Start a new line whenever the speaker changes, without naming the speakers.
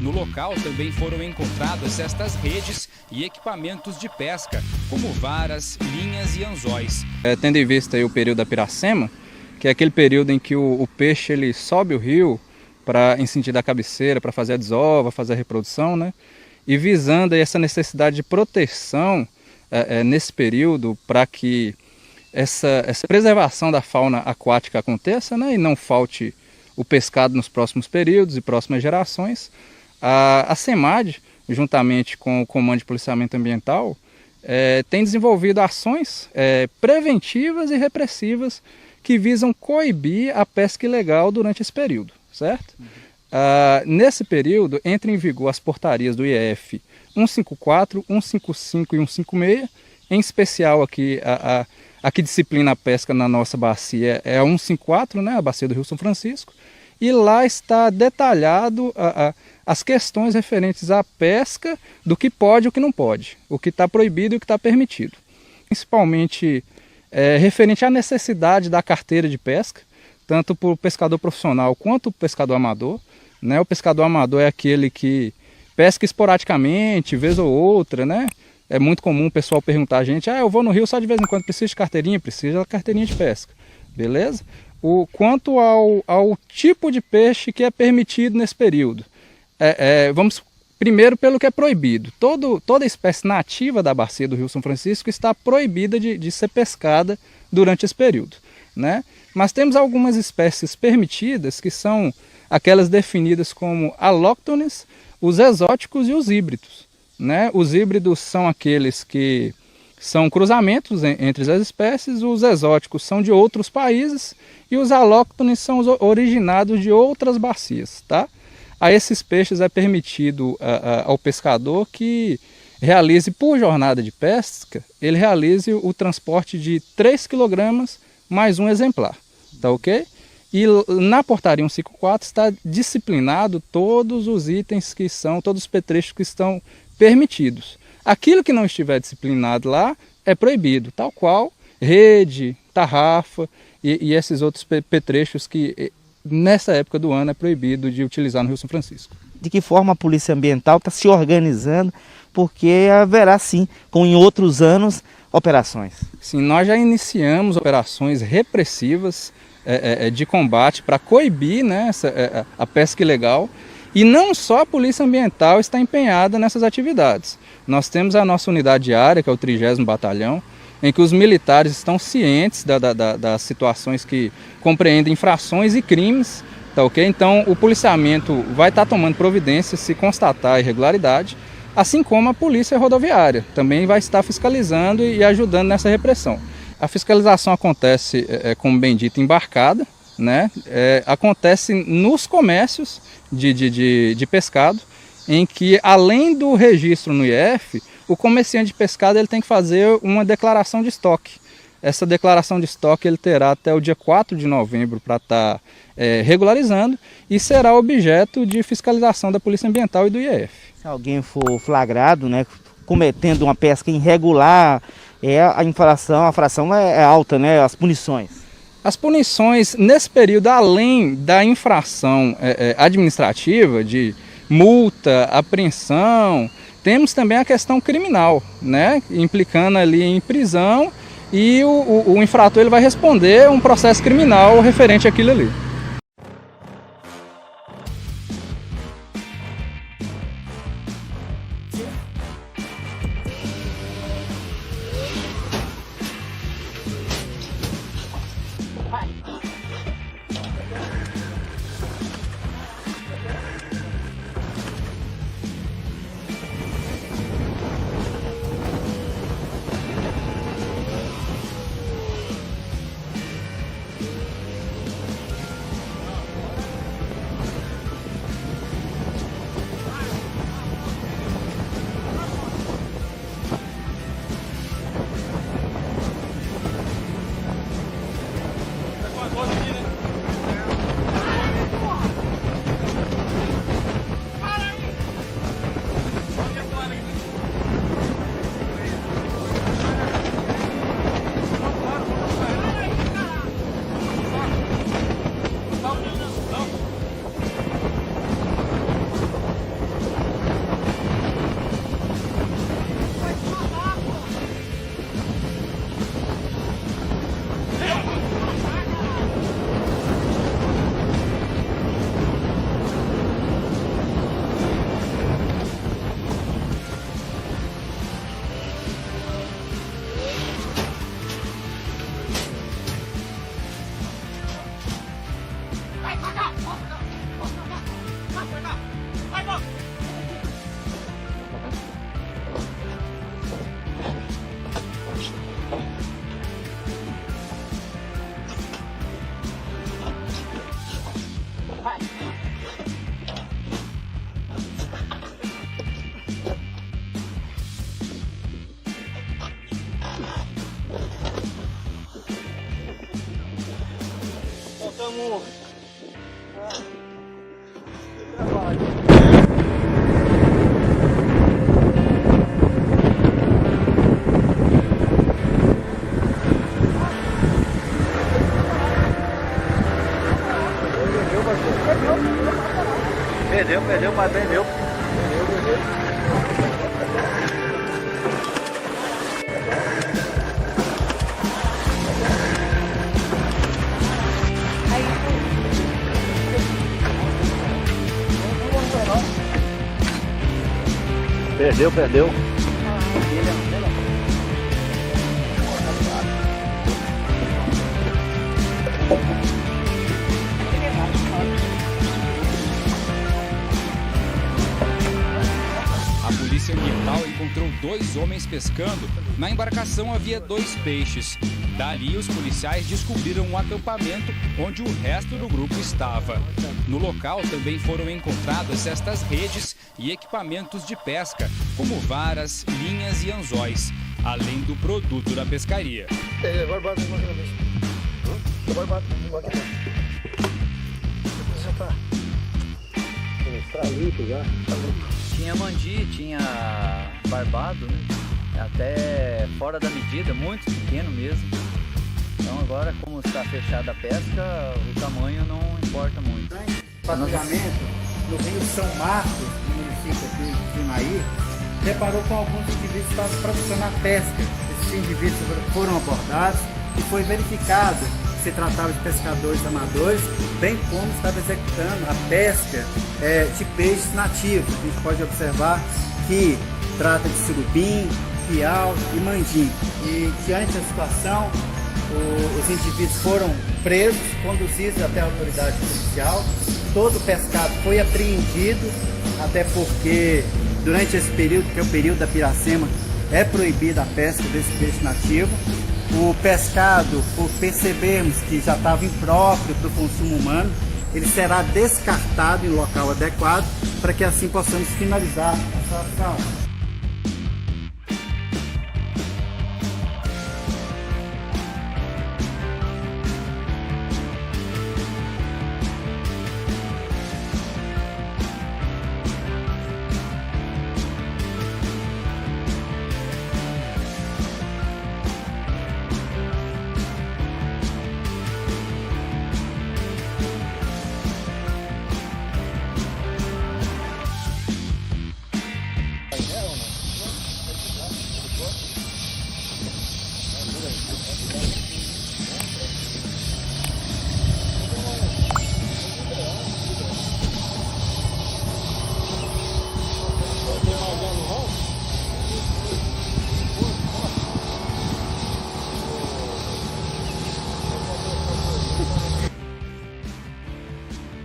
No local também foram encontradas estas redes e equipamentos de pesca, como varas, linhas e anzóis.
Tendo em vista aí o período da piracema, que é aquele período em que o peixe ele sobe o rio em sentido da cabeceira, para fazer a desova, fazer a reprodução, né? E visando aí essa necessidade de proteção nesse período para que essa preservação da fauna aquática aconteça, né? E não falte o pescado nos próximos períodos e próximas gerações, a SEMAD, juntamente com o Comando de Policiamento Ambiental, tem desenvolvido ações preventivas e repressivas que visam coibir a pesca ilegal durante esse período, certo? Nesse período, entram em vigor as portarias do IEF 154, 155 e 156, em especial aqui a que disciplina a pesca na nossa bacia é a 154, né, a bacia do Rio São Francisco, e lá está detalhado as questões referentes à pesca, do que pode e o que não pode, o que está proibido e o que está permitido. Principalmente referente à necessidade da carteira de pesca, tanto para o pescador profissional quanto para o pescador amador, né? O pescador amador é aquele que pesca esporadicamente, vez ou outra, né? É muito comum o pessoal perguntar a gente, eu vou no rio só de vez em quando, precisa de carteirinha? Precisa da carteirinha de pesca, beleza? Quanto ao tipo de peixe que é permitido nesse período, vamos primeiro pelo que é proibido. Toda espécie nativa da bacia do Rio São Francisco está proibida de ser pescada durante esse período, né? Mas temos algumas espécies permitidas, que são aquelas definidas como alóctones, os exóticos e os híbridos, né? Os híbridos são aqueles que são cruzamentos entre as espécies, os exóticos são de outros países e os alóctones são os originados de outras bacias, tá? A esses peixes é permitido ao pescador que realize por jornada de pesca, ele realize o transporte de 3 kg mais um exemplar, tá ok? E na portaria 154 está disciplinado todos os itens todos os petrechos que estão permitidos. Aquilo que não estiver disciplinado lá é proibido, tal qual rede, tarrafa e esses outros petrechos que nessa época do ano é proibido de utilizar no Rio São Francisco.
De que forma a Polícia Ambiental está se organizando, porque haverá sim, como em outros anos, operações?
Sim, nós já iniciamos operações repressivas de combate para coibir, né, a pesca ilegal. E não só a Polícia Ambiental está empenhada nessas atividades. Nós temos a nossa unidade diária, que é o 30º Batalhão, em que os militares estão cientes das situações que compreendem infrações e crimes, tá ok? Então o policiamento vai estar tomando providências se constatar irregularidade, assim como a Polícia Rodoviária também vai estar fiscalizando e ajudando nessa repressão. A fiscalização acontece, como bem dito, embarcada, né? Acontece nos comércios de pescado, em que além do registro no IEF, o comerciante de pescado ele tem que fazer uma declaração de estoque. Essa declaração de estoque ele terá até o dia 4 de novembro para estar regularizando e será objeto de fiscalização da Polícia Ambiental e do IEF.
Se alguém for flagrado, né, cometendo uma pesca irregular, a infração é alta, né, as punições.
As punições nesse período, além da infração administrativa, de multa, apreensão, temos também a questão criminal, né, implicando ali em prisão, e o infrator ele vai responder um processo criminal referente àquilo ali.
Perdeu, mas perdeu. Perdeu.
A polícia ambiental encontrou 2 homens pescando. Na embarcação havia 2 peixes. Dali, os policiais descobriram um acampamento onde o resto do grupo estava. No local também foram encontradas estas redes e equipamentos de pesca, como varas, linhas e anzóis, além do produto da pescaria.
Tinha mandi, tinha barbado, né? Até fora da medida, muito pequeno mesmo. Então agora, como está fechada a pesca, o tamanho não importa muito.
Patrulhamento no Rio São Marcos, no município aqui de Junaí, deparou com alguns indivíduos que estavam praticando a pesca. Esses indivíduos foram abordados e foi verificado que se tratava de pescadores amadores, bem como estava executando a pesca de peixes nativos. A gente pode observar que trata de surubim, piau e mandim. E diante da situação, os indivíduos foram presos, conduzidos até a autoridade policial. Todo o pescado foi apreendido, até porque durante esse período, que é o período da piracema, é proibida a pesca desse peixe nativo. O pescado, por percebermos que já estava impróprio para o consumo humano, ele será descartado em local adequado para que assim possamos finalizar a situação.